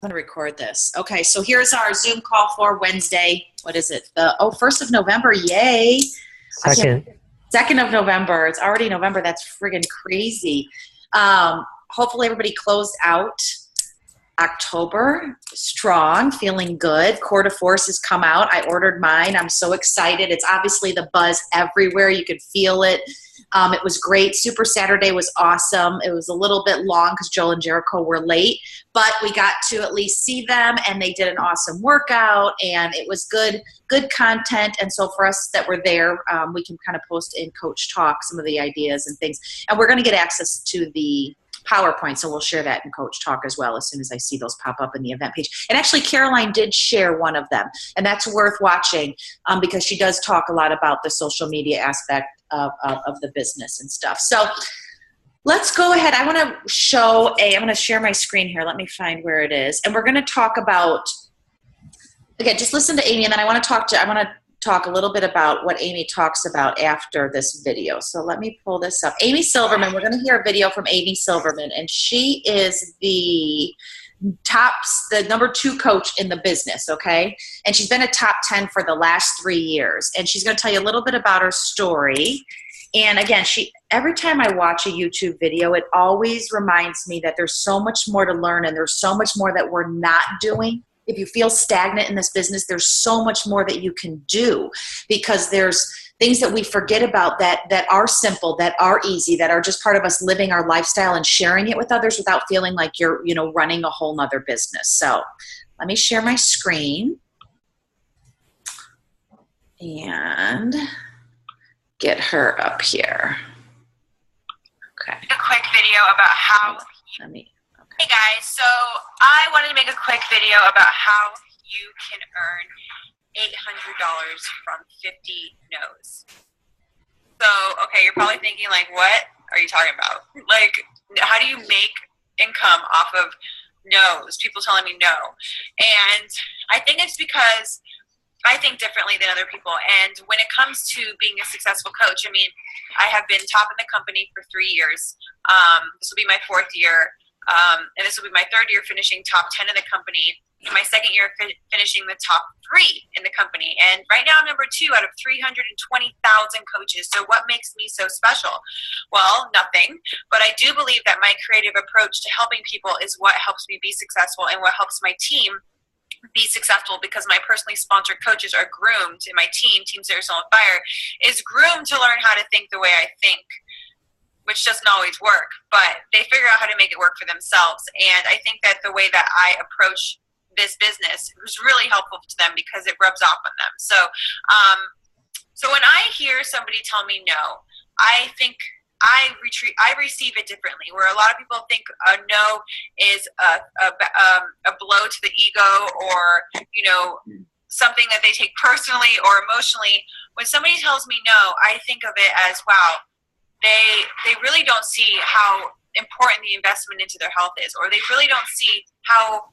I'm going to record this. Okay, so here's our Zoom call for Wednesday. What is it? 1st of November. Yay. 2nd of November. It's already November. That's friggin' crazy. Hopefully everybody closed out October strong, feeling good. Core de Force has come out. I ordered mine. I'm so excited. It's obviously the buzz everywhere. You could feel it. It was great. Super Saturday was awesome. It was a little bit long because Joel and Jericho were late, but we got to at least see them, and they did an awesome workout, and it was good content. And so for us that were there, we can kind of post in Coach Talk some of the ideas and things. And we're going to get access to the PowerPoint, so we'll share that in Coach Talk as well as soon as I see those pop up in the event page. And actually, Caroline did share one of them, and that's worth watching because she does talk a lot about the social media aspect of the business and stuff. So let's go ahead. I'm going to share my screen here. Let me find where it is. And we're going to talk about, again, just listen to Amy, and then I want to talk a little bit about what Amy talks about after this video. So let me pull this up. Amy Silverman, we're going to hear a video from Amy Silverman, and she is the number 2 coach in the business, okay? And she's been a top 10 for the last 3 years. And she's going to tell you a little bit about her story. And again, every time I watch a YouTube video, it always reminds me that there's so much more to learn, and there's so much more that we're not doing. If you feel stagnant in this business, there's so much more that you can do, because there's things that we forget about that are simple, that are easy, that are just part of us living our lifestyle and sharing it with others without feeling like you're, running a whole nother business. So let me share my screen and get her up here. Okay. A quick video about how Hey guys, so I wanted to make a quick video about how you can earn $800 from 50 no's. So, okay, you're probably thinking like, what are you talking about? Like, how do you make income off of no's? People telling me no. And I think it's because I think differently than other people. And when it comes to being a successful coach, I have been top in the company for 3 years. This will be my 4th year. And this will be my 3rd year finishing top 10 in the company, and my 2nd year finishing the top 3 in the company. And right now I'm number 2 out of 320,000 coaches. So what makes me so special? Well, nothing. But I do believe that my creative approach to helping people is what helps me be successful and what helps my team be successful, because my personally sponsored coaches are groomed, and my team Sarasol on Fire, is groomed to learn how to think the way I think, which doesn't always work, but they figure out how to make it work for themselves. And I think that the way that I approach this business was really helpful to them because it rubs off on them. So, so when I hear somebody tell me no, I think I receive it differently, where a lot of people think a no is a blow to the ego, or, something that they take personally or emotionally. When somebody tells me no, I think of it as, wow, they really don't see how important the investment into their health is, or they really don't see how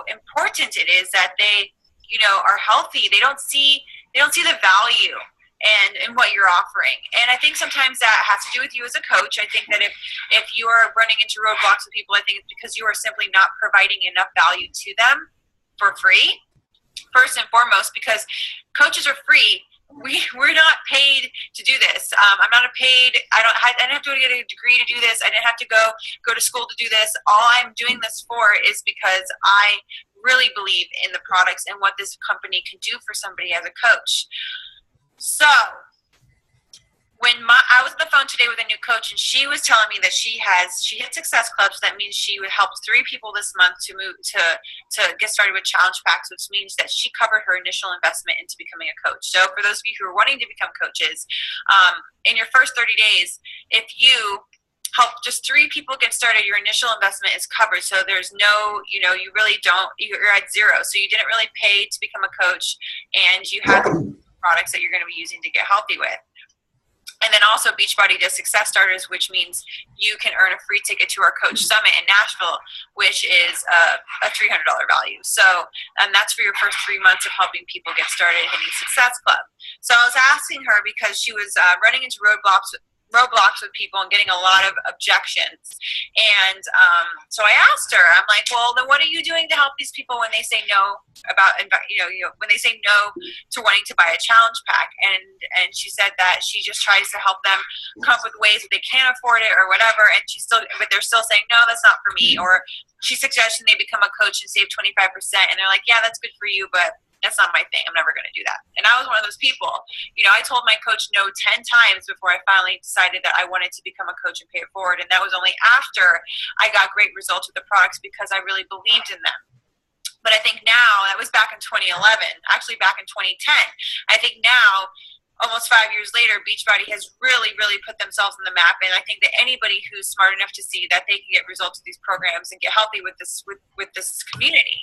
important it is that they, are healthy. They don't see the value in what you're offering. And I think sometimes that has to do with you as a coach. I think that if you are running into roadblocks with people, I think it's because you are simply not providing enough value to them for free, first and foremost, because coaches are free. We're not paid to do this. I'm not paid. I didn't have to get a degree to do this. I didn't have to go to school to do this. All I'm doing this for is because I really believe in the products and what this company can do for somebody as a coach. So when I was on the phone today with a new coach, and she was telling me that she hit success clubs. That means she would help 3 people this month to get started with challenge packs, which means that she covered her initial investment into becoming a coach. So for those of you who are wanting to become coaches, in your first 30 days, if you help just 3 people get started, your initial investment is covered. So there's no, you really don't, you're at zero. So you didn't really pay to become a coach, and you have products that you're going to be using to get healthy with. And then also Beachbody does Success Starters, which means you can earn a free ticket to our Coach Summit in Nashville, which is a $300 value. So, and that's for your first 3 months of helping people get started hitting Success Club. So I was asking her, because she was running into roadblocks roadblocks with people and getting a lot of objections. And so I asked her, I'm like, well, then what are you doing to help these people when they say no about, when they say no to wanting to buy a challenge pack? And she said that she just tries to help them come up with ways that they can't afford it or whatever. And but they're still saying, no, that's not for me. Or she's suggesting they become a coach and save 25%. And they're like, yeah, that's good for you, but that's not my thing. I'm never going to do that. And I was one of those people. I told my coach no 10 times before I finally decided that I wanted to become a coach and pay it forward. And that was only after I got great results with the products because I really believed in them. But I think now, that was back in 2011, actually back in 2010. I think now, almost 5 years later, Beachbody has really, really put themselves on the map. And I think that anybody who's smart enough to see that they can get results with these programs and get healthy with this community.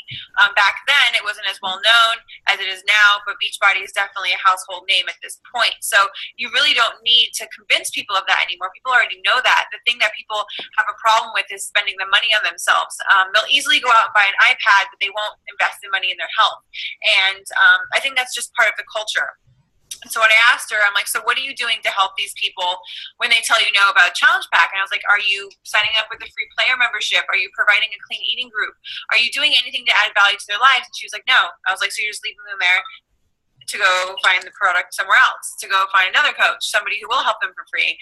Back then, it wasn't as well known as it is now, but Beachbody is definitely a household name at this point. So you really don't need to convince people of that anymore. People already know that. The thing that people have a problem with is spending the money on themselves. They'll easily go out and buy an iPad, but they won't invest the money in their health. And I think that's just part of the culture. And so when I asked her, I'm like, so what are you doing to help these people when they tell you no about a challenge pack? And I was like, are you signing up with a free player membership? Are you providing a clean eating group? Are you doing anything to add value to their lives? And she was like, no. I was like, so you're just leaving them there to go find the product somewhere else, to go find another coach, somebody who will help them for free,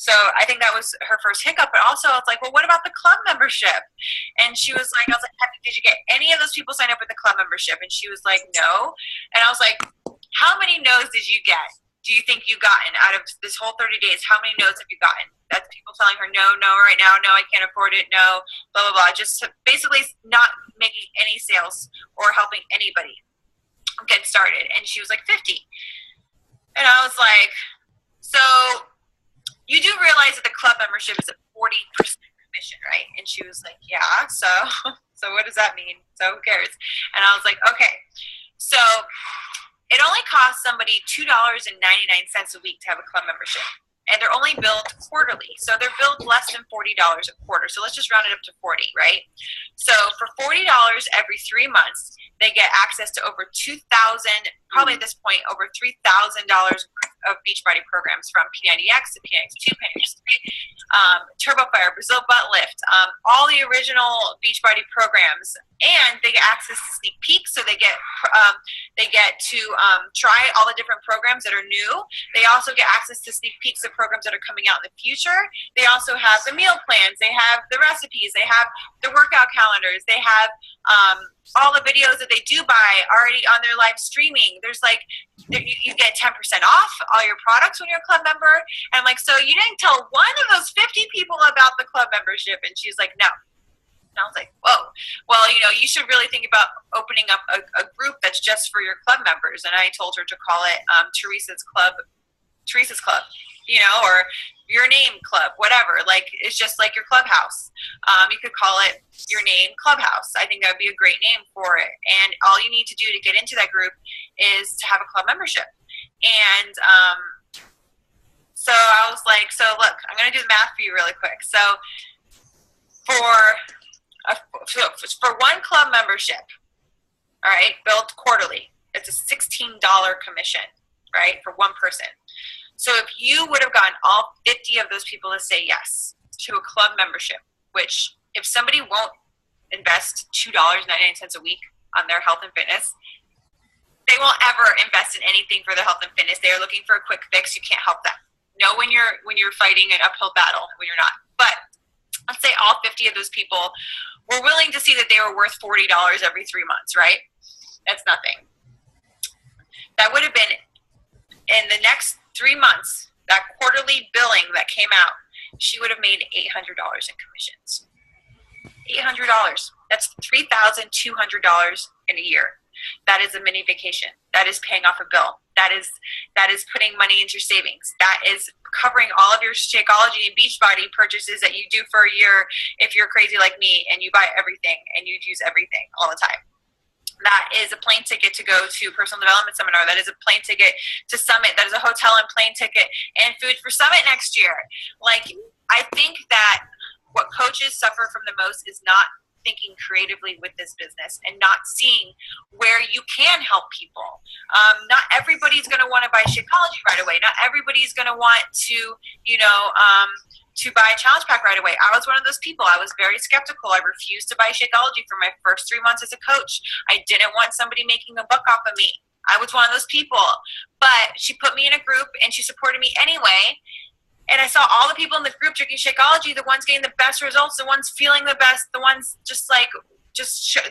So I think that was her first hiccup. But also I was like, well, what about the club membership? And she was like, did you get any of those people sign up with the club membership? And she was like, no. And I was like, how many no's did you get? Do you think you've gotten out of this whole 30 days? How many no's have you gotten? That's people telling her, no, right now, no, I can't afford it, no, blah, blah, blah. Just basically not making any sales or helping anybody get started. And she was like, 50. And I was like, so you do realize that the club membership is a 40% commission, right? And she was like, yeah, so what does that mean? So who cares? And I was like, okay, so it only costs somebody $2.99 a week to have a club membership. And they're only billed quarterly. So they're billed less than $40 a quarter. So let's just round it up to 40, right? So for $40 every 3 months, they get access to over 2,000, probably at this point, over $3,000 of Beachbody programs, from P90X to P90X2, P90X3, Turbo Fire, Brazil Butt Lift, all the original Beachbody programs. And they get access to sneak peeks, so they get to try all the different programs that are new. They also get access to sneak peeks of programs that are coming out in the future. They also have the meal plans. They have the recipes. They have the workout calendars. They have all the videos that they do buy already on their live streaming. There's you get 10% off all your products when you're a club member. And I'm like, so you didn't tell one of those 50 people about the club membership? And she's like, no. And I was like, whoa. Well, you should really think about opening up a group that's just for your club members. And I told her to call it Teresa's Club, or Your Name Club, whatever. It's just like your clubhouse. You could call it Your Name Clubhouse. I think that would be a great name for it. And all you need to do to get into that group is to have a club membership. And so I was like, so look, I'm going to do the math for you really quick. So for one club membership, all right, billed quarterly, it's a $16 commission, right, for one person. So if you would have gotten all 50 of those people to say yes to a club membership, which if somebody won't invest $2.99 a week on their health and fitness, they won't ever invest in anything for their health and fitness. They are looking for a quick fix. You can't help them. Know when you're fighting an uphill battle, when you're not. But let's say all 50 of those people were willing to see that they were worth $40 every 3 months, right? That's nothing. That would have been, in the next 3 months, that quarterly billing that came out, she would have made $800 in commissions. $800. That's $3,200 in a year. That is a mini vacation. That is paying off a bill. That is putting money into your savings. That is covering all of your Shakeology and Beachbody purchases that you do for a year if you're crazy like me and you buy everything and you use everything all the time. That is a plane ticket to go to personal development seminar. That is a plane ticket to Summit. That is a hotel and plane ticket and food for Summit next year. I think that what coaches suffer from the most is not thinking creatively with this business and not seeing where you can help people. Not everybody's going to want to buy Shakeology right away. Not everybody's going to want to, to buy a challenge pack right away. I was one of those people. I was very skeptical. I refused to buy Shakeology for my first 3 months as a coach. I didn't want somebody making a buck off of me. I was one of those people. But she put me in a group and she supported me anyway. And I saw all the people in the group drinking Shakeology, the ones getting the best results, the ones feeling the best, the ones just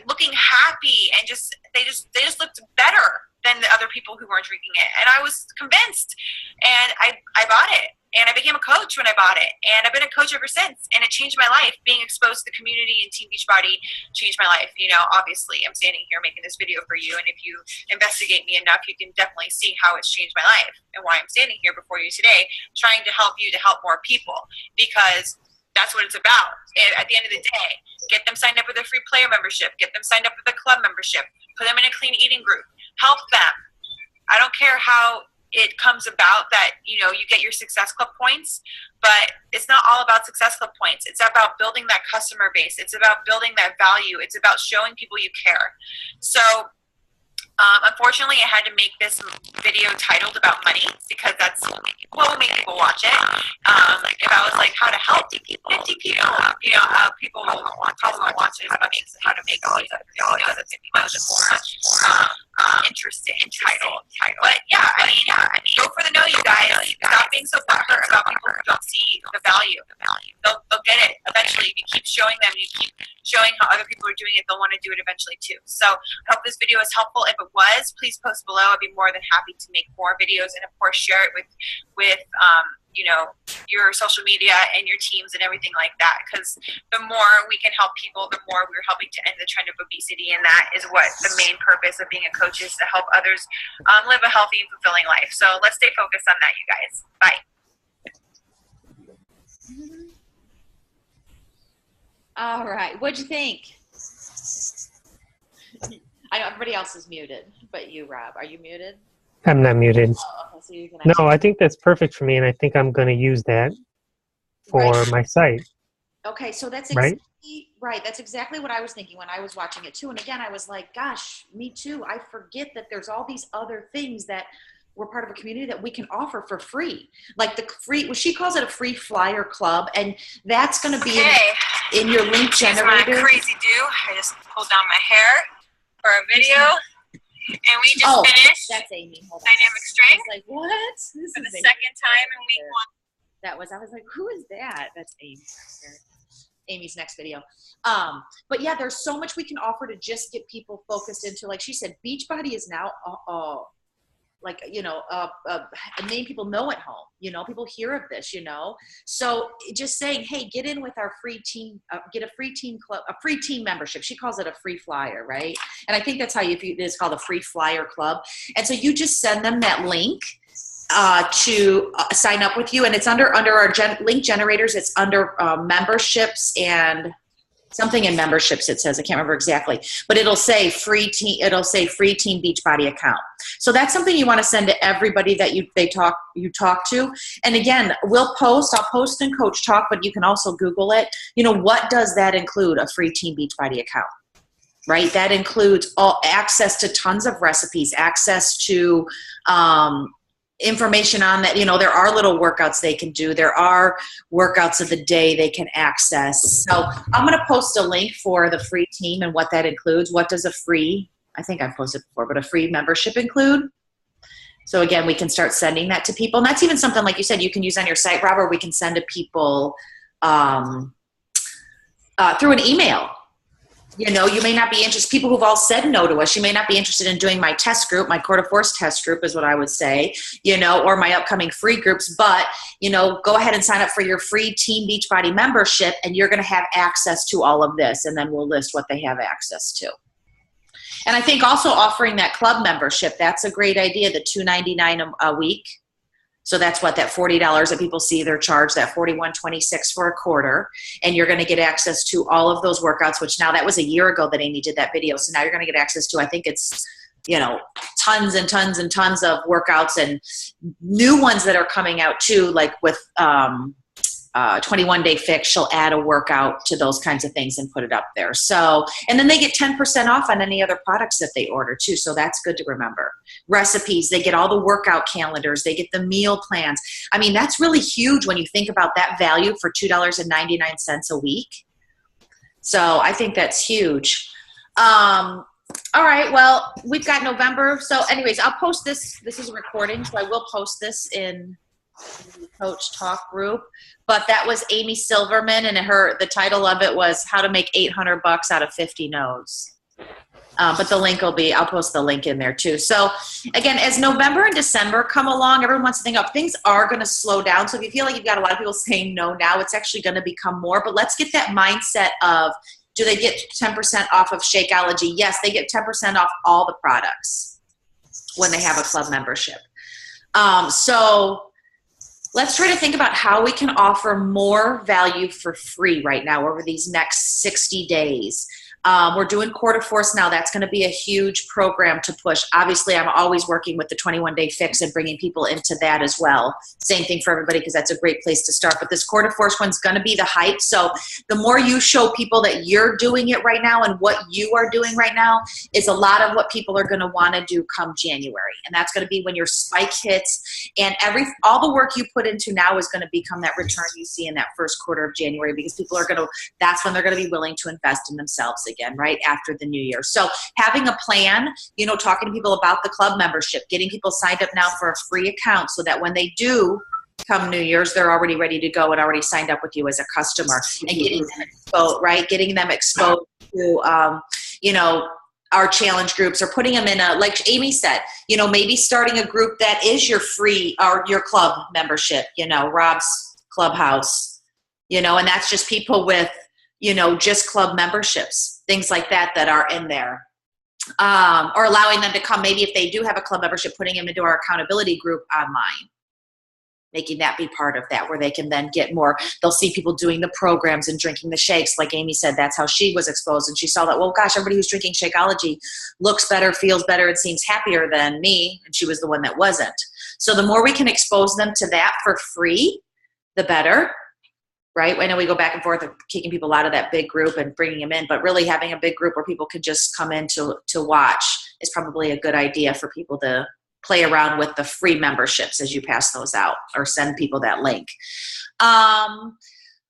looking happy, and they just looked better than the other people who weren't drinking it. And I was convinced, and I bought it. And I became a coach when I bought it. And I've been a coach ever since. And it changed my life. Being exposed to the community and Team Beachbody changed my life. Obviously, I'm standing here making this video for you. And if you investigate me enough, you can definitely see how it's changed my life and why I'm standing here before you today, trying to help you to help more people. Because that's what it's about. And at the end of the day, get them signed up with a free player membership. Get them signed up with a club membership. Put them in a clean eating group. Help them. I don't care how it comes about that, you get your Success Club points, but it's not all about Success Club points. It's about building that customer base. It's about building that value. It's about showing people you care. So, unfortunately, I had to make this video titled about money because that's what will make people watch it. If I was like, how to help 50 people, people will probably watch it. How to make all these other videos. That's much more interesting title. But yeah, I mean, go for the no, you guys. Stop being so butthurt about people who don't see the value. They'll get it eventually. If you keep showing them, you keep showing how other people are doing it, they'll want to do it eventually too. So I hope this video is helpful. If it was, please post below. I'd be more than happy to make more videos, and of course share it with your social media and your teams and everything like that, because the more we can help people, the more we're helping to end the trend of obesity, and that is what the main purpose of being a coach is, to help others live a healthy and fulfilling life. So let's stay focused on that, you guys. Bye. All right, what'd you think? I know everybody else is muted, but you, Rob, are you muted? I'm not muted. Oh, okay, so you can No, I think that's perfect for me, and I think I'm going to use that for my site. Okay, so that's right. That's exactly what I was thinking when I was watching it too. And again, I was like, gosh, me too. I forget that there's all these other things that we're part of a community that we can offer for free. Like the free, well, she calls it a free flyer club, and that's going to be in your link generator. Here's my crazy do. I just pulled down my hair for a video. And we just finished that's Amy. Hold on. Dynamic String. I was like, what? This for the is second time in week 1. I was like, who is that? That's Amy. Amy's next video. But yeah, there's so much we can offer to just get people focused into, like she said, Beachbody is now a name people know at home. People hear of this, So just saying, hey, get in with our free team, get a free team club, a free team membership. She calls it a free flyer, right? And I think that's how it's called, a free flyer club. And so you just send them that link to sign up with you. And it's under our link generators. It's under memberships and something in memberships, it says. I can't remember exactly, but it'll say free team Beachbody account. So that's something you want to send to everybody that you talk to. And again, I'll post in Coach Talk, but you can also Google it. What does that include? A free Team Beachbody account, right? That includes all access to tons of recipes, access to information on that. There are little workouts they can do. There are workouts of the day they can access. So I'm going to post a link for the free team and what that includes. What does a free, I think I've posted before, but a free membership include? So again, we can start sending that to people. And that's even something, like you said, you can use on your site, Rob, or we can send to people through an email. You may not be interested. People who've all said no to us, you may not be interested in doing my test group, my Quarter Force test group is what I would say, or my upcoming free groups. But, go ahead and sign up for your free Team Beachbody membership, and you're going to have access to all of this. And then we'll list what they have access to. And I think also offering that club membership, that's a great idea, the $2.99 a week. So that's what, that $40 that people see they're charged, that $41.26 for a quarter. And you're going to get access to all of those workouts, which now that was a year ago that Amy did that video. So now you're going to get access to, I think it's, tons and tons and tons of workouts, and new ones that are coming out too, like with 21-day fix, she'll add a workout to those kinds of things and put it up there. So, and then they get 10% off on any other products that they order too. So that's good to remember. Recipes, they get all the workout calendars, they get the meal plans. I mean, that's really huge when you think about that value for $2.99 a week. So I think that's huge. All right, well, we've got November. So anyways, I'll post this. This is a recording, so I will post this in the Coach Talk group. But that was Amy Silverman, and the title of it was How to Make $800 Out of 50 No's. But the link will be, I'll post the link in there too. So again, as November and December come along, everyone wants to think of things are going to slow down. So if you feel like you've got a lot of people saying no now, it's actually going to become more. But let's get that mindset of, do they get 10% off of Shakeology? Yes, they get 10% off all the products when they have a club membership. So let's try to think about how we can offer more value for free right now over these next 60 days. We're doing Quarter Force now. That's going to be a huge program to push. Obviously, I'm always working with the 21-day fix and bringing people into that as well. Same thing for everybody, because that's a great place to start. But this Quarter Force one's going to be the hype. So the more you show people that you're doing it right now and what you are doing right now is a lot of what people are going to want to do come January. And that's going to be when your spike hits, and all the work you put into now is going to become that return you see in that first quarter of January, because people are going to, that's when they're going to be willing to invest in themselves again, right after the new year. So having a plan, talking to people about the club membership, getting people signed up now for a free account so that when they do come New Year's, they're already ready to go and already signed up with you as a customer, and getting them exposed, right? Getting them exposed to, our challenge groups, or putting them in like Amy said, maybe starting a group that is your free or your club membership, Rob's Clubhouse, and that's just people with, just club memberships, things like that are in there. Or allowing them to come, maybe if they do have a club membership, putting them into our accountability group online, making that be part of that, where they can then get more. They'll see people doing the programs and drinking the shakes. Like Amy said, that's how she was exposed. And she saw that, well, gosh, everybody who's drinking Shakeology looks better, feels better, and seems happier than me. And she was the one that wasn't. So the more we can expose them to that for free, the better. Right? I know we go back and forth of kicking people out of that big group and bringing them in, but really having a big group where people could just come in to watch is probably a good idea for people to play around with the free memberships as you pass those out or send people that link.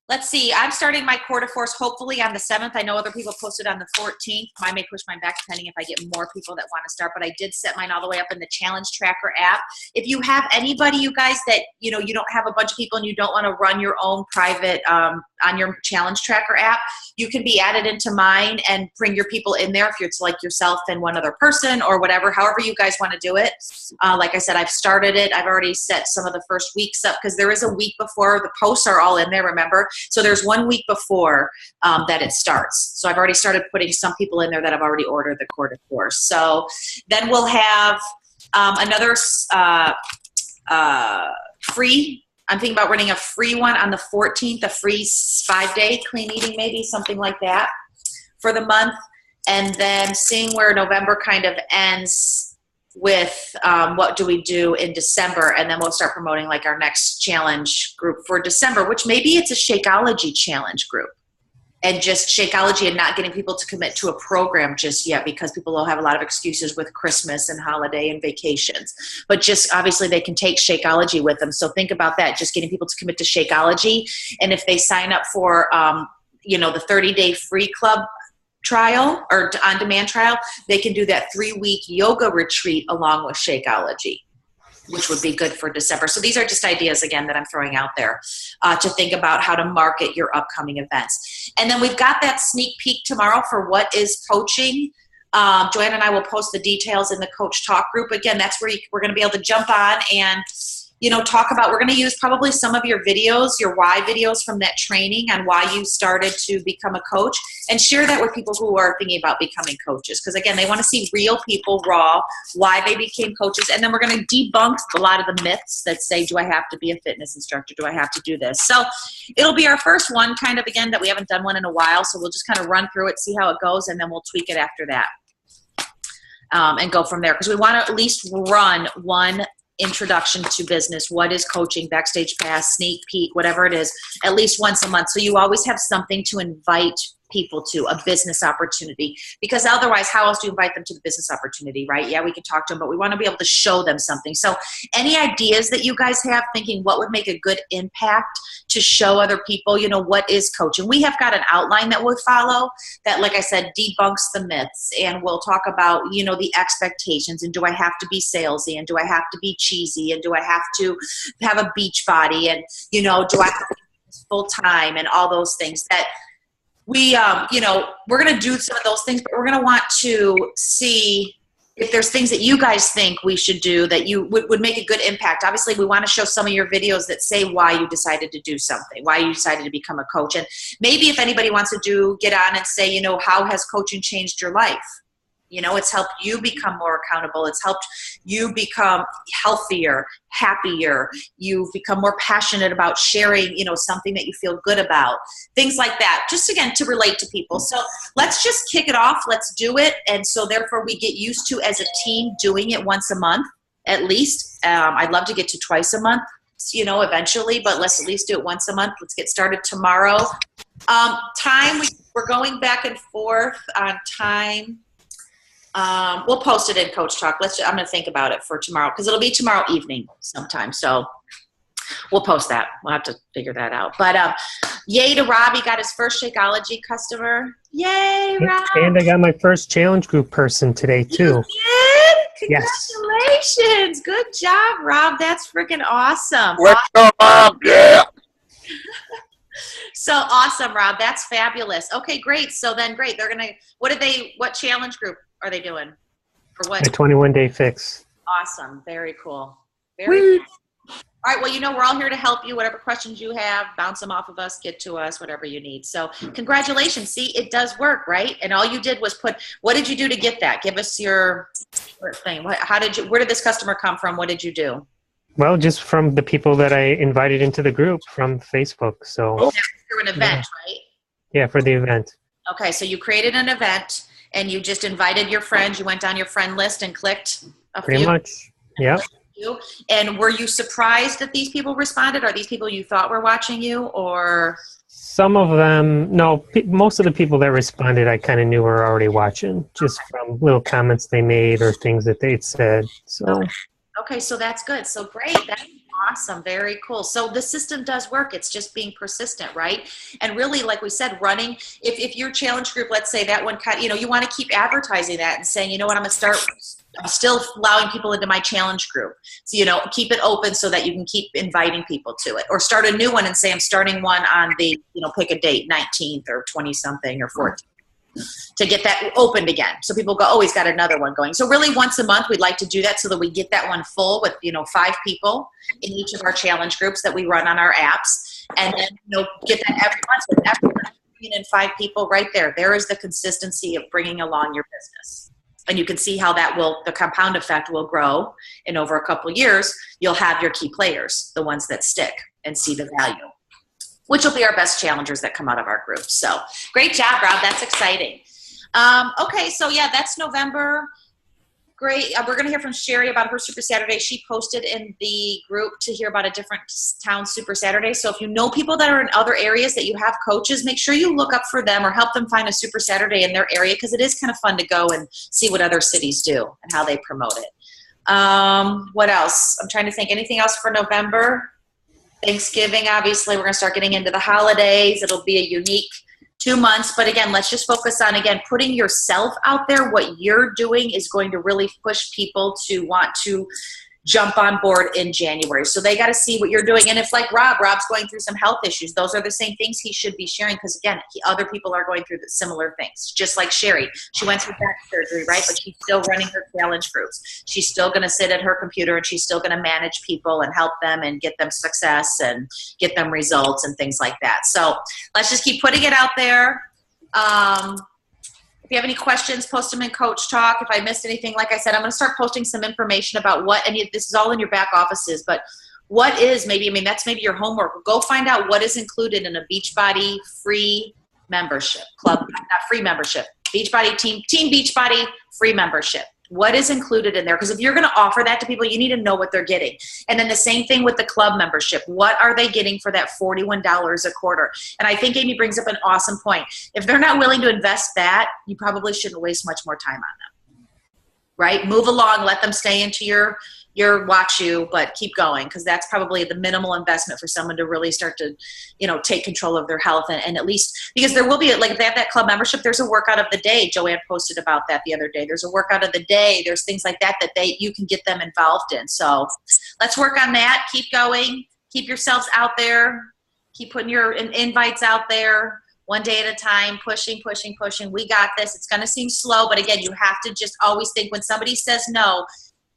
Let's see. I'm starting my Quarter Force hopefully on the 7th. I know other people posted on the 14th. I may push mine back depending if I get more people that want to start, but I did set mine all the way up in the Challenge Tracker app. If you have anybody, you guys, that, you don't have a bunch of people and you don't want to run your own private on your Challenge Tracker app, you can be added into mine and bring your people in there if it's like yourself and one other person or whatever, however you guys want to do it. Like I said, I've started it. I've already set some of the first weeks up, because there is a week before. The posts are all in there, remember? So there's 1 week before that it starts. So I've already started putting some people in there that have already ordered the Quarter Force. So then we'll have another free, I'm thinking about running a free one on the 14th, a free 5-day clean eating, maybe something like that for the month. And then seeing where November kind of ends with what do we do in December, and then we'll start promoting like our next challenge group for December, which maybe it's a Shakeology challenge group, and just Shakeology, and not getting people to commit to a program just yet, because people will have a lot of excuses with Christmas and holiday and vacations, but just obviously they can take Shakeology with them. So think about that, just getting people to commit to Shakeology. And if they sign up for the 30-day free club trial or on-demand trial, they can do that 3-week yoga retreat along with Shakeology, which would be good for December. So these are just ideas, again, that I'm throwing out there to think about how to market your upcoming events. And then we've got that sneak peek tomorrow for what is coaching. Joanne and I will post the details in the Coach Talk group. Again, that's where we're going to be able to jump on and talk about, we're going to use probably some of your videos, your why videos from that training on why you started to become a coach, and share that with people who are thinking about becoming coaches. Because again, they want to see real people, raw, why they became coaches. And then we're going to debunk a lot of the myths that say, do I have to be a fitness instructor? Do I have to do this? So it'll be our first one, kind of, again, that we haven't done one in a while. So we'll just kind of run through it, see how it goes, and then we'll tweak it after that. And go from there, because we want to at least run one introduction to business. What is coaching, backstage pass, sneak peek, whatever it is, at least once a month. So you always have something to invite people to, a business opportunity, because otherwise how else do you invite them to the business opportunity, right? Yeah, we can talk to them, but we want to be able to show them something. So any ideas that you guys have thinking what would make a good impact to show other people, you know, what is coaching? We have got an outline that we'll follow that, like I said, debunks the myths, and we'll talk about, you know, the expectations, and do I have to be salesy, and do I have to be cheesy, and do I have to have a beach body, and, you know, do I have to be full time, and all those things that we, you know, we're going to do some of those things, but we're going to want to see if there's things that you guys think we should do that you would make a good impact. Obviously, we want to show some of your videos that say why you decided to do something, why you decided to become a coach. And maybe if anybody wants to get on and say, you know, how has coaching changed your life? You know, it's helped you become more accountable. It's helped you become healthier, happier. You've become more passionate about sharing, you know, something that you feel good about. Things like that, just again, to relate to people. So let's just kick it off. Let's do it. And so therefore we get used to, as a team, doing it once a month, at least. I'd love to get to twice a month, you know, eventually, but let's at least do it once a month. Let's get started tomorrow. Time, we're going back and forth on time. We'll post it in Coach Talk. I'm going to think about it for tomorrow, because it'll be tomorrow evening sometime. So we'll post that. We'll have to figure that out. But yay to Rob. He got his first Shakeology customer. Yay, Rob. And I got my first challenge group person today, too. You did? Yes. Congratulations. Good job, Rob. That's freaking awesome. What's up? Yeah. So awesome, Rob. That's fabulous. Okay, great. So then, great. They're going to, what challenge group are they doing? For what? A 21-day fix. Awesome. Very cool. Very cool. All right. Well, you know, we're all here to help you. Whatever questions you have, bounce them off of us, get to us, whatever you need. So congratulations. See, it does work, right? And all you did was what did you do to get that? Give us your thing. Where did this customer come from? What did you do? Well, just from the people that I invited into the group from Facebook. So through an event, right? Yeah, for the event. Okay. So you created an event and you just invited your friends. You went down your friend list and clicked a few. Pretty much. Yeah. And were you surprised that these people responded? Are these people you thought were watching you, or? Some of them, no, most of the people that responded I kind of knew were already watching, just from little comments they made or things that they'd said. So. Okay, so that's good. So great. That's awesome. Very cool. So the system does work. It's just being persistent, right? And really, like we said, running, if your challenge group, let's say that one, you know, you want to keep advertising that and saying, you know what, I'm still allowing people into my challenge group. So, you know, keep it open so that you can keep inviting people to it, or start a new one and say, I'm starting one on the, you know, pick a date, 19th or 20 something or 14th. To get that opened again. So people go, oh, he's got another one going. So really once a month, we'd like to do that so that we get that one full with, you know, 5 people in each of our challenge groups that we run on our apps. And then, you know, get that every month with everyone in 5 people right there. There is the consistency of bringing along your business. And you can see how the compound effect will grow. And over a couple of years, you'll have your key players, the ones that stick and see the value, which will be our best challengers that come out of our group. So great job, Rob. That's exciting. Okay, so yeah, that's November. Great. We're going to hear from Sherry about her Super Saturday. She posted in the group to hear about a different town Super Saturday. So if you know people that are in other areas that you have coaches, make sure you look up for them or help them find a Super Saturday in their area, because it is kind of fun to go and see what other cities do and how they promote it. What else? I'm trying to think. Anything else for November? Thanksgiving, obviously, we're going to start getting into the holidays. It'll be a unique 2 months. But again, let's just focus on, again, putting yourself out there. What you're doing is going to really push people to want to jump on board in January. So they got to see what you're doing. And if, like Rob's going through some health issues, those are the same things he should be sharing, because again, other people are going through similar things. Just like Sherry, she went through back surgery, right? But she's still running her challenge groups. She's still going to sit at her computer and she's still going to manage people and help them and get them success and get them results and things like that. So let's just keep putting it out there. If you have any questions, post them in Coach Talk. If I missed anything, like I said, I'm going to start posting some information about and this is all in your back offices, but what is that's maybe your homework. Go find out what is included in a Beachbody free membership club, not free membership, Beachbody Team Beachbody free membership. What is included in there? Because if you're going to offer that to people, you need to know what they're getting. And then the same thing with the club membership. What are they getting for that $41 a quarter? And I think Amy brings up an awesome point. If they're not willing to invest that, you probably shouldn't waste much more time on them, right? Move along, let them stay into your watch you, but keep going, because that's probably the minimal investment for someone to really start to, take control of their health. And at least, because there will be, like if they have that club membership, there's a workout of the day. Joanne posted about that the other day. There's a workout of the day. There's things like that you can get them involved in. So let's work on that. Keep going. Keep yourselves out there. Keep putting your invites out there. One day at a time, pushing. We got this. It's going to seem slow, but again, you have to just always think when somebody says no,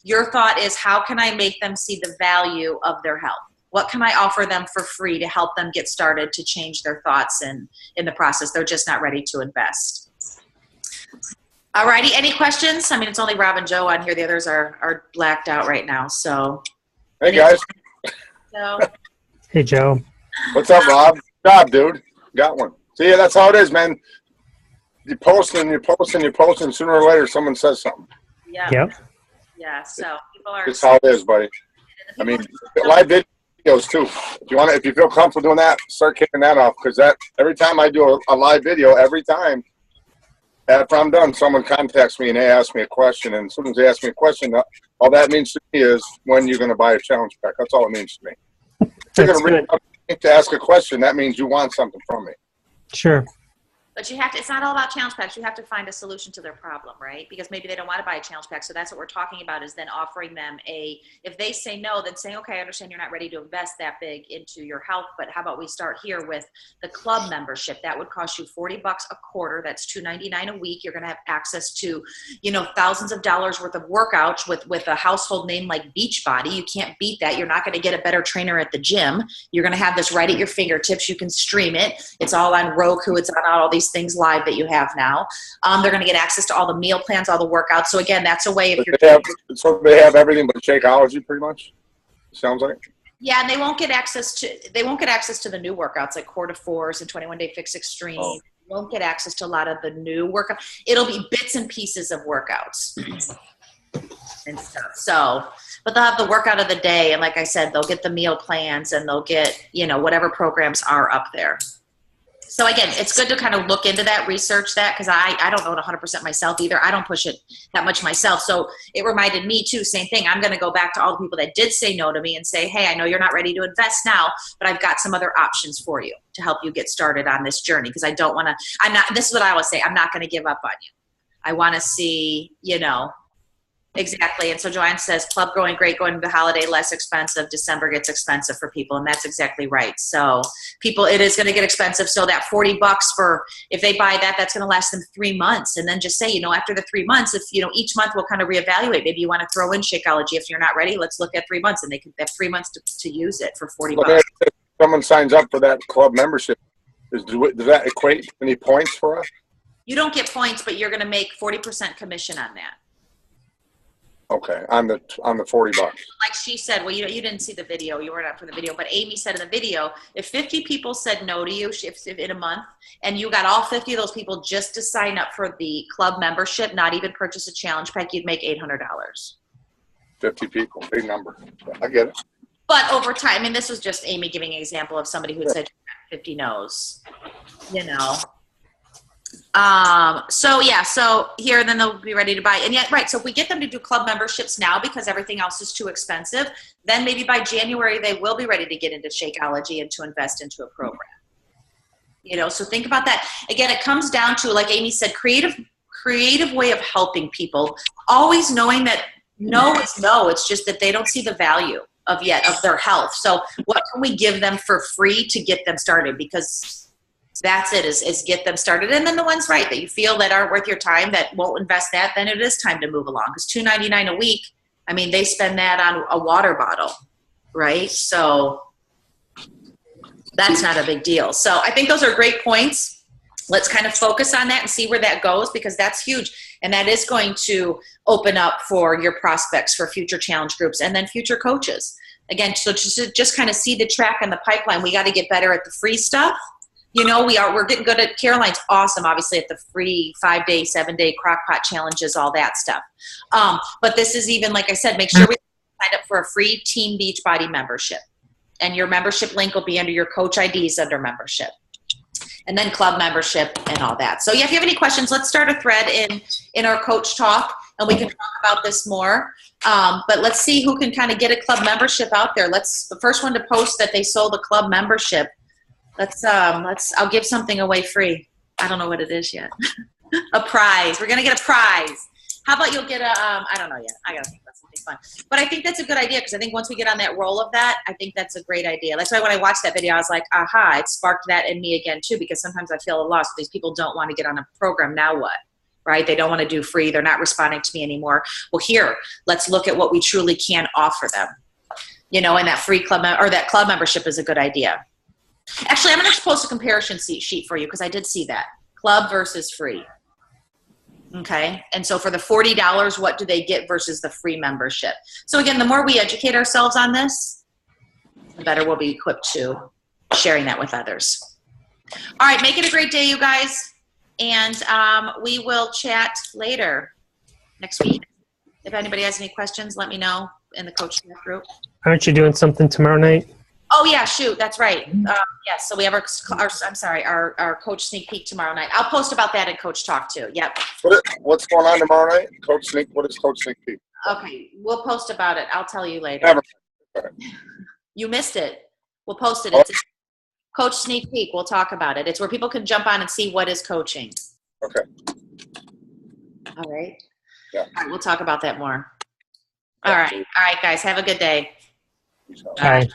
your thought is, how can I make them see the value of their health? What can I offer them for free to help them get started to change their thoughts in the process? They're just not ready to invest. All righty, any questions? I mean, it's only Rob and Joe on here. The others are blacked out right now. So, Hey, guys. So, Hey, Joe. What's up, Rob? Good job, dude. Got one. See, that's how it is, man. You post and sooner or later someone says something. yeah. Yep. Yeah, so people are. It's how it is, buddy. I mean, live videos too. If you feel comfortable doing that, start kicking that off, because every time I do a live video, after I'm done, someone contacts me and they ask me a question, and as soon as they ask me a question, all that means to me is when you're going to buy a challenge pack. That's all it means to me. If you're going to reach out to ask a question, that means you want something from me. Sure. But it's not all about challenge packs. You have to find a solution to their problem, right? Because maybe they don't want to buy a challenge pack. So that's what we're talking about, is then offering them if they say no, then saying, okay, I understand you're not ready to invest that big into your health, but how about we start here with the club membership? That would cost you $40 a quarter. That's $299 a week. You're going to have access to, thousands of dollars worth of workouts with a household name like Beachbody. You can't beat that. You're not going to get a better trainer at the gym. You're going to have this right at your fingertips. You can stream it. It's all on Roku. It's on all these things live that you have now. They're going to get access to all the meal plans, all the workouts. So again, that's a way if you're so they have everything but Shakeology, pretty much. Sounds like. Yeah, and they won't get access to the new workouts like Core to Force and 21-Day Fix Extreme. Oh. They won't get access to a lot of the new workouts. It'll be bits and pieces of workouts and stuff. So, but they'll have the workout of the day, and like I said, they'll get the meal plans, and they'll get whatever programs are up there. So again, it's good to kind of look into that, research that, because I don't know it 100% myself either. I don't push it that much myself. So it reminded me too, same thing. I'm going to go back to all the people that did say no to me and say, hey, I know you're not ready to invest now, but I've got some other options for you to help you get started on this journey. Because this is what I always say, I'm not going to give up on you. I want to see, exactly. And so Joanne says, club going great, going to the holiday, less expensive. December gets expensive for people. And that's exactly right. So it is going to get expensive. So that $40 if they buy that, that's going to last them 3 months. And then just say, after the 3 months, if, each month we'll kind of reevaluate. Maybe you want to throw in Shakeology. If you're not ready, let's look at 3 months, and they could have 3 months to use it for $40. If someone signs up for that club membership, does that equate to any points for us? You don't get points, but you're going to make 40% commission on that. Okay, on the $40. Like she said, well, you didn't see the video. You weren't up for the video. But Amy said in the video, if 50 people said no to you if in a month, and you got all 50 of those people just to sign up for the club membership, not even purchase a challenge pack, you'd make $800. 50 people, big number. I get it. But over time, this was just Amy giving an example of somebody who had said 50 no's, So here, and then they'll be ready to buy. And yet, right. So if we get them to do club memberships now because everything else is too expensive, then maybe by January, they will be ready to get into Shakeology and to invest into a program. So think about that. Again, it comes down to, like Amy said, creative way of helping people, always knowing that no is no. It's just that they don't see the value of their health. So what can we give them for free to get them started? Because that's it, is get them started. And then the ones, right, that you feel that aren't worth your time, that won't invest that, then it is time to move along. Because $299 a week, they spend that on a water bottle, right? So that's not a big deal. So I think those are great points. Let's kind of focus on that and see where that goes, because that's huge. And that is going to open up for your prospects for future challenge groups and then future coaches. Again, so just kind of see the track and the pipeline. We got to get better at the free stuff. You know, we're getting good at, Caroline's awesome, obviously, at the free 5-day, 7-day crockpot challenges, all that stuff. But this is even, like I said, make sure we sign up for a free Team Beachbody membership. And your membership link will be under your coach IDs under membership. And then club membership and all that. So yeah, if you have any questions, let's start a thread in our coach talk and we can talk about this more. But let's see who can kind of get a club membership out there. The first one to post that they sold a club membership. I'll give something away free. I don't know what it is yet. A prize. We're going to get a prize. How about you'll get I don't know yet. I got to think about something fun. But I think that's a good idea because I think once we get on that roll of that, I think that's a great idea. That's why when I watched that video, I was like, aha, it sparked that in me again too, because sometimes I feel a loss. These people don't want to get on a program. Now what? Right? They don't want to do free. They're not responding to me anymore. Well, here, let's look at what we truly can offer them. You know, and that free club or that club membership is a good idea. Actually, I'm going to post a comparison sheet for you because I did see that. Club versus free. Okay, and so for the $40, what do they get versus the free membership? So again, the more we educate ourselves on this, the better we'll be equipped to sharing that with others. All right, make it a great day, you guys, and we will chat later next week. If anybody has any questions, let me know in the coach chat group. Aren't you doing something tomorrow night? Oh yeah, shoot, that's right. Yes, so we have our coach sneak peek tomorrow night. I'll post about that in Coach Talk too. Yep. What's going on tomorrow night? What is Coach Sneak Peek? Okay, we'll post about it. I'll tell you later. Never. You missed it. We'll post it. It's Coach Sneak Peek. We'll talk about it. It's where people can jump on and see what is coaching. Okay. All right. Yeah. All right, we'll talk about that more. All right, guys. Have a good day. Bye.